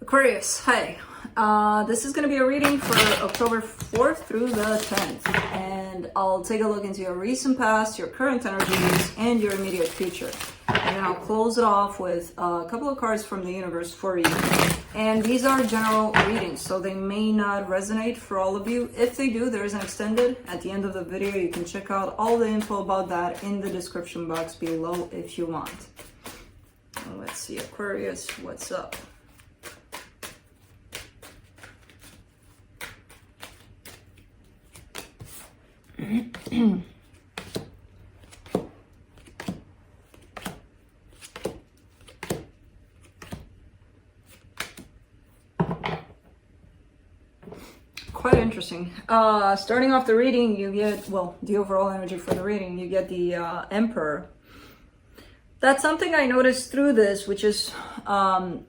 Aquarius, hi. This is going to be a reading for October 4th through the 10th. And I'll take a look into your recent past, your current energies, and your immediate future. And then I'll close it off with a couple of cards from the universe for you. And these are general readings, so they may not resonate for all of you. If they do, there is an extended at the end of the video. You can check out all the info about that in the description box below if you want. Let's see, Aquarius, what's up? Quite interesting. Starting off the reading, you get, well, the overall energy for the reading, you get the Emperor. That's something I noticed through this, which is,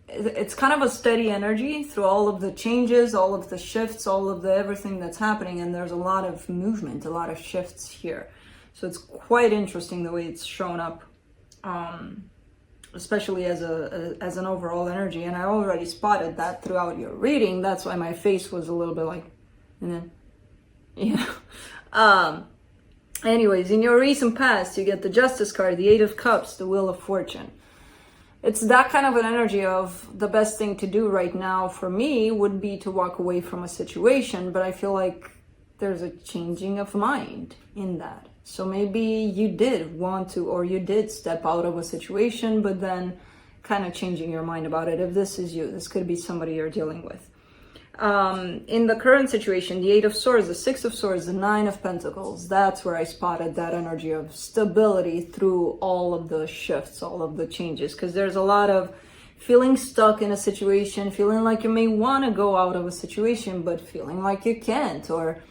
it's kind of a steady energy through all of the changes, all of the shifts, all of the everything that's happening, and there's a lot of movement, a lot of shifts here. So it's quite interesting the way it's shown up, especially as an overall energy. And I already spotted that throughout your reading. That's why my face was a little bit like, and then, yeah. Anyways, in your recent past, you get the Justice card, the Eight of Cups, the Wheel of Fortune. It's that kind of an energy of the best thing to do right now for me would be to walk away from a situation, but I feel like there's a changing of mind in that. So maybe you did want to, or you did step out of a situation, but then kind of changing your mind about it. If this is you, this could be somebody you're dealing with. In the current situation, the Eight of Swords, the Six of Swords, the Nine of Pentacles, that's where I spotted that energy of stability through all of the shifts, all of the changes, because there's a lot of feeling stuck in a situation, feeling like you may want to go out of a situation, but feeling like you can't, or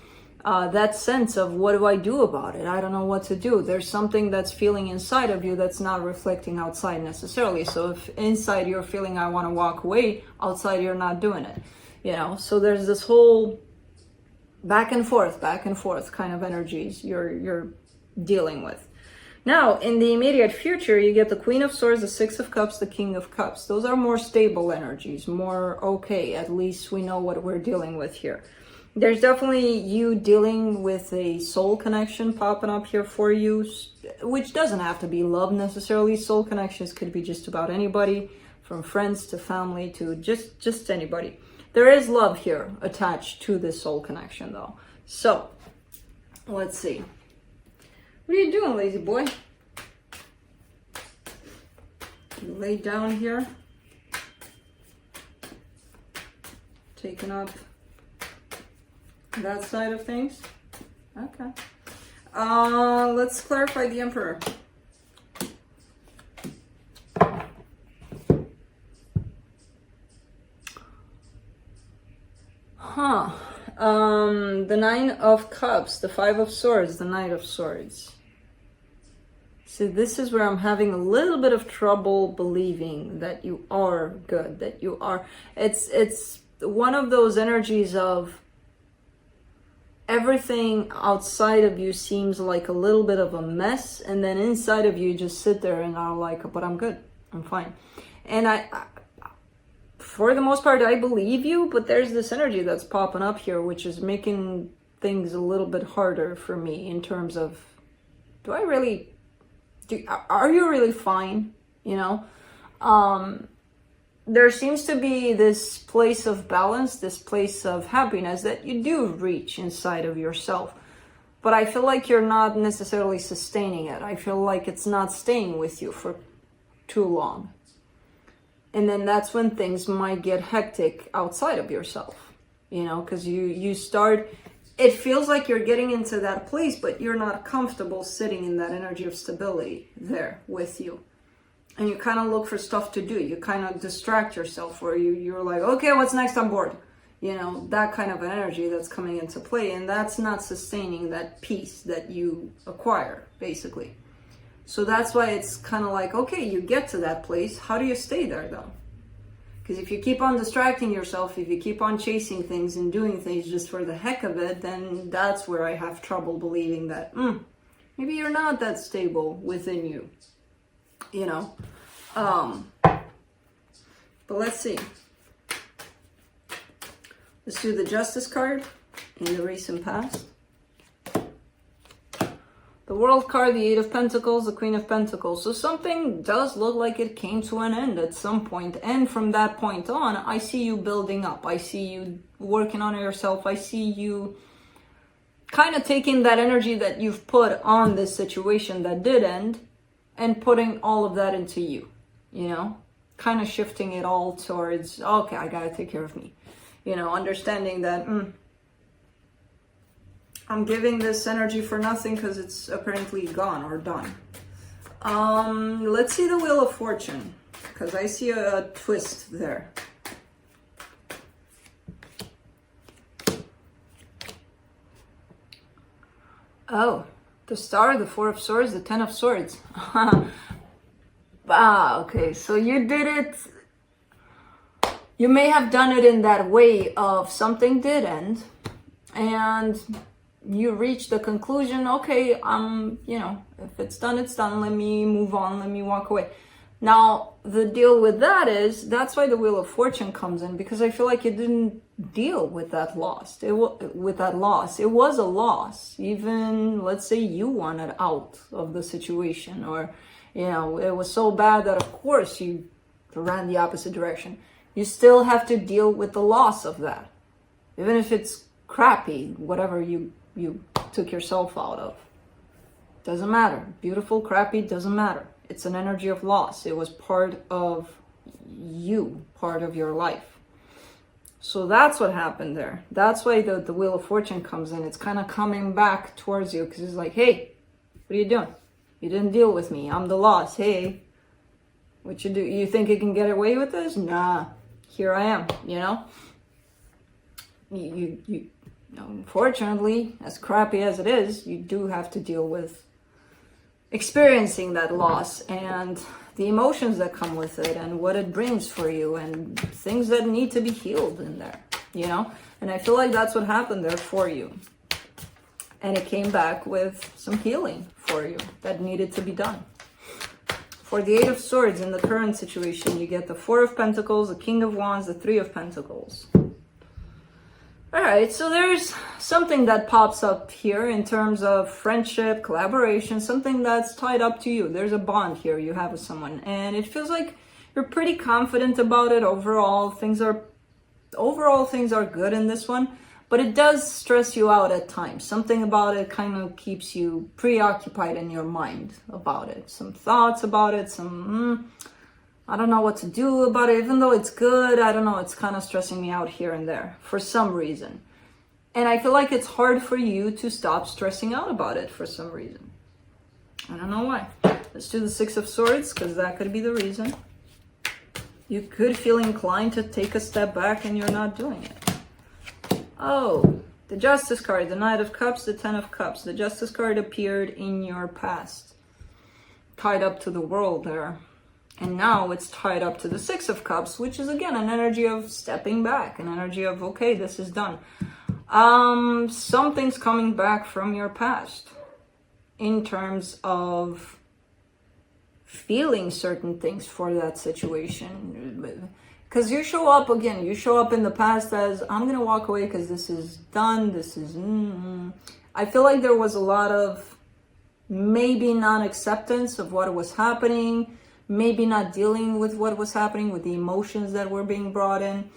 that sense of, what do I do about it? I don't know what to do. There's something that's feeling inside of you that's not reflecting outside necessarily. So if inside you're feeling, I want to walk away, outside you're not doing it. You know, so there's this whole back and forth kind of energies you're dealing with. Now, in the immediate future, you get the Queen of Swords, the Six of Cups, the King of Cups. Those are more stable energies, more okay. At least we know what we're dealing with here. There's definitely you dealing with a soul connection popping up here for you, which doesn't have to be love necessarily. Soul connections could be just about anybody, from friends to family to just anybody. There is love here attached to this soul connection though. So, let's see. What are you doing, lazy boy? You lay down here. Taking up that side of things. Okay. Let's clarify the Emperor. The Nine of Cups, the Five of Swords, the Knight of Swords. So this is where I'm having a little bit of trouble believing that you are good, that you are. It's one of those energies of everything outside of you seems like a little bit of a mess, and then inside of you just sit there and are like, but I'm good, I'm fine. And I for the most part, I believe you, but there's this energy that's popping up here, which is making things a little bit harder for me in terms of, are you really fine? You know, there seems to be this place of balance, this place of happiness that you do reach inside of yourself, but I feel like you're not necessarily sustaining it. I feel like it's not staying with you for too long. And then that's when things might get hectic outside of yourself, you know, because you start, it feels like you're getting into that place, but you're not comfortable sitting in that energy of stability there with you. And you kind of look for stuff to do. You kind of distract yourself, or you're like, okay, what's next? I'm bored. You know, that kind of an energy that's coming into play. And that's not sustaining that peace that you acquire, basically. So that's why it's kind of like, okay, you get to that place. How do you stay there though? Because if you keep on distracting yourself, if you keep on chasing things and doing things just for the heck of it, then that's where I have trouble believing that maybe you're not that stable within you, you know. But let's see. Let's do the Justice card in the recent past. The World card, the Eight of Pentacles, the Queen of Pentacles. So something does look like it came to an end at some point. And from that point on, I see you building up. I see you working on yourself. I see you kind of taking that energy that you've put on this situation that did end and putting all of that into you, you know? Kind of shifting it all towards, okay, I gotta take care of me. You know, understanding that, I'm giving this energy for nothing because it's apparently gone or done. Let's see the Wheel of Fortune, because I see a twist there. Oh, the Star, the Four of Swords, the Ten of Swords. Ah, okay, so you did it. You may have done it in that way of something did end, and you reach the conclusion, okay, you know, if it's done, it's done. Let me move on. Let me walk away. Now, the deal with that is, that's why the Wheel of Fortune comes in, because I feel like you didn't deal with that loss. It was a loss. Even, let's say you wanted out of the situation, or, you know, it was so bad that, of course, you ran the opposite direction. You still have to deal with the loss of that. Even if it's crappy, whatever you took yourself out of. Doesn't matter. Beautiful, crappy, doesn't matter. It's an energy of loss. It was part of you, part of your life. So that's what happened there. That's why the Wheel of Fortune comes in. It's kind of coming back towards you, because it's like, hey, what are you doing? You didn't deal with me. I'm the loss. Hey, what you do? You think you can get away with this? Nah, here I am, you know? You unfortunately, as crappy as it is, you do have to deal with experiencing that loss and the emotions that come with it and what it brings for you and things that need to be healed in there, you know? And I feel like that's what happened there for you. And it came back with some healing for you that needed to be done. For the Eight of Swords in the current situation, you get the Four of Pentacles, the King of Wands, the Three of Pentacles. All right, so there's something that pops up here in terms of friendship, collaboration, something that's tied up to you. There's a bond here you have with someone, and it feels like you're pretty confident about it overall. Things are good in this one, but it does stress you out at times. Something about it kind of keeps you preoccupied in your mind about it. Some thoughts about it, I don't know what to do about it. Even though it's good, I don't know, it's kind of stressing me out here and there for some reason. And I feel like it's hard for you to stop stressing out about it for some reason. I don't know why. Let's do the Six of Swords, because that could be the reason. You could feel inclined to take a step back and you're not doing it. Oh, the Justice card, the Knight of Cups, the Ten of Cups. The Justice card appeared in your past, tied up to the World there. And now it's tied up to the Six of Cups, which is, again, an energy of stepping back, an energy of, okay, this is done. Something's coming back from your past in terms of feeling certain things for that situation. Because you show up in the past as, I'm going to walk away because this is done, this is... I feel like there was a lot of maybe non-acceptance of what was happening, maybe not dealing with what was happening, with the emotions that were being brought in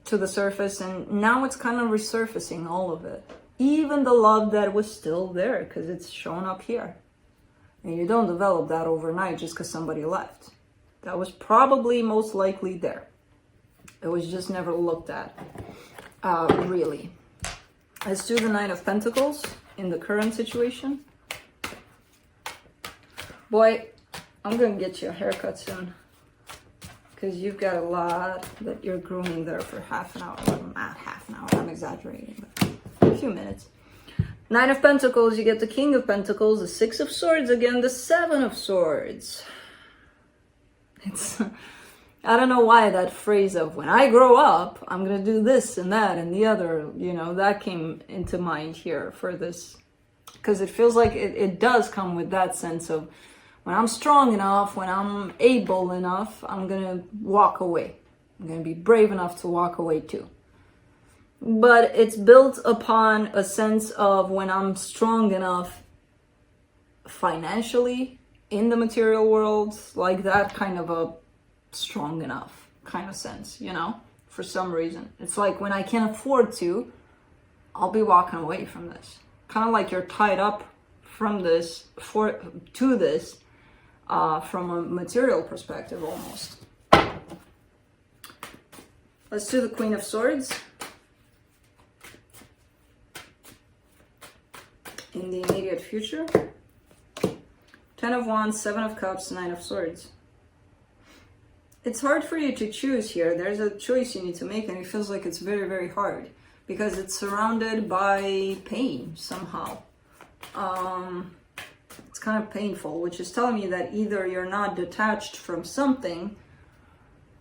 to the surface, and now it's kind of resurfacing, all of it. Even the love that was still there, because it's shown up here. And you don't develop that overnight just because somebody left. That was probably most likely there. It was just never looked at, really. Let's do the Nine of Pentacles in the current situation. Boy, I'm going to get you a haircut soon, because you've got a lot that you're grooming there for half an hour. Well, not half an hour, I'm exaggerating, but a few minutes. Nine of Pentacles, you get the King of Pentacles, the Six of Swords again, the Seven of Swords. It's, I don't know why that phrase of, when I grow up, I'm going to do this and that and the other, you know, that came into mind here for this, because it feels like it does come with that sense of, when I'm strong enough, when I'm able enough, I'm going to walk away. I'm going to be brave enough to walk away too. but it's built upon a sense of when I'm strong enough financially in the material world, like that kind of a strong enough kind of sense, you know, for some reason. It's like when I can afford to, I'll be walking away from this. Kind of like you're tied up from this, to this, from a material perspective almost. Let's do the Queen of Swords. In the immediate future. 10 of Wands, 7 of Cups, 9 of Swords. It's hard for you to choose here. There's a choice you need to make, and it feels like it's very, very hard because it's surrounded by pain somehow. It's kind of painful, which is telling me that either you're not detached from something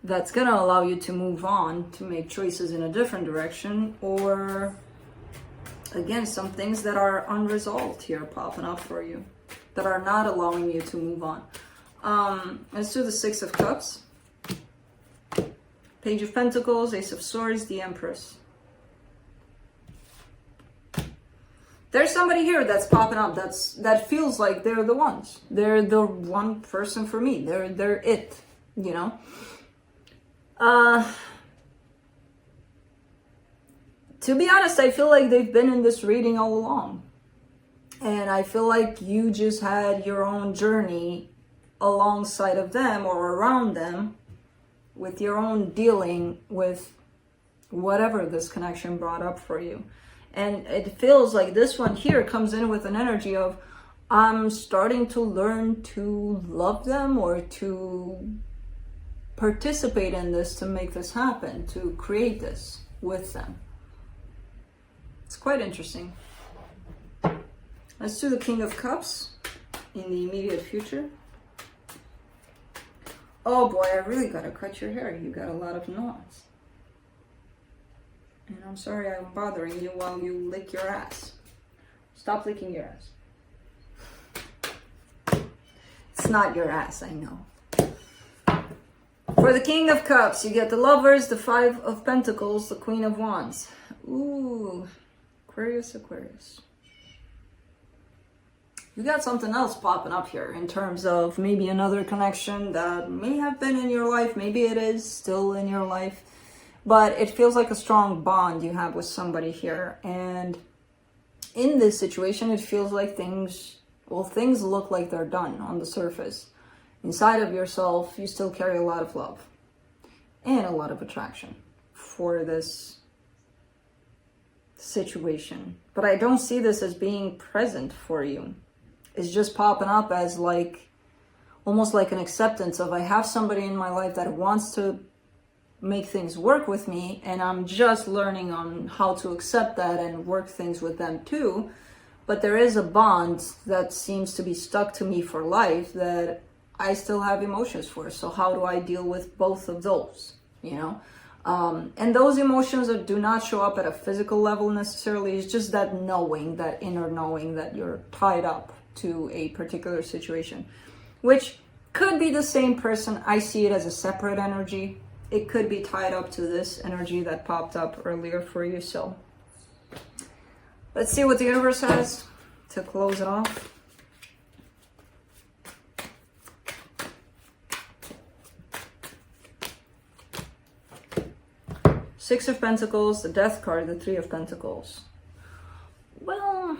that's gonna allow you to move on, to make choices in a different direction, or again, some things that are unresolved here popping up for you that are not allowing you to move on. Let's do the Six of Cups, Page of Pentacles, Ace of Swords, the Empress. There's somebody here that's popping up that feels like they're the ones. They're the one person for me. They're it, you know. To be honest, I feel like they've been in this reading all along. And I feel like you just had your own journey alongside of them or around them with your own dealing with whatever this connection brought up for you. And it feels like this one here comes in with an energy of, I'm starting to learn to love them or to participate in this to make this happen, to create this with them. It's quite interesting. Let's do the King of Cups in the immediate future. Oh boy, I really gotta cut your hair. You got a lot of knots. And I'm sorry I'm bothering you while you lick your ass. Stop licking your ass. It's not your ass, I know. For the King of Cups, you get the Lovers, the Five of Pentacles, the Queen of Wands. Ooh, Aquarius, Aquarius. You got something else popping up here in terms of maybe another connection that may have been in your life. Maybe it is still in your life. But it feels like a strong bond you have with somebody here. And in this situation, it feels like things look like they're done on the surface. Inside of yourself, you still carry a lot of love and a lot of attraction for this situation. But I don't see this as being present for you. It's just popping up as like, almost like an acceptance of, I have somebody in my life that wants to make things work with me, and I'm just learning on how to accept that and work things with them too. But there is a bond that seems to be stuck to me for life that I still have emotions for. So how do I deal with both of those, you know? And those emotions that do not show up at a physical level necessarily. It's just that knowing, that inner knowing that you're tied up to a particular situation, which could be the same person. I see it as a separate energy. It could be tied up to this energy that popped up earlier for you. So let's see what the universe has to close it off. Six of Pentacles, the Death card, the Three of Pentacles. Well,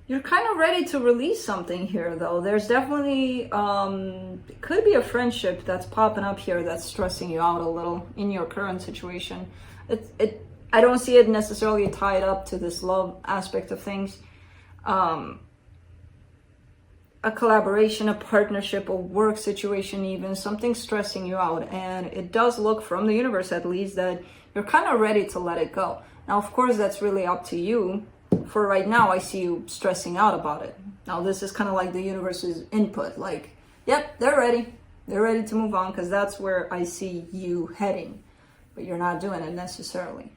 you're kind of ready to release something here, though. There's definitely, it could be a friendship that's popping up here that's stressing you out a little in your current situation. I don't see it necessarily tied up to this love aspect of things. A collaboration, a partnership, a work situation even, something stressing you out. And it does look, from the universe at least, that you're kind of ready to let it go. Now, of course, that's really up to you. For right now, I see you stressing out about it. Now, this is kind of like the universe's input. Like, yep, they're ready. They're ready to move on, because that's where I see you heading. But you're not doing it necessarily.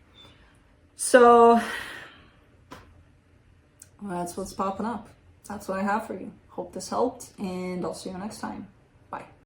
So, well, that's what's popping up. That's what I have for you. Hope this helped, and I'll see you next time. Bye.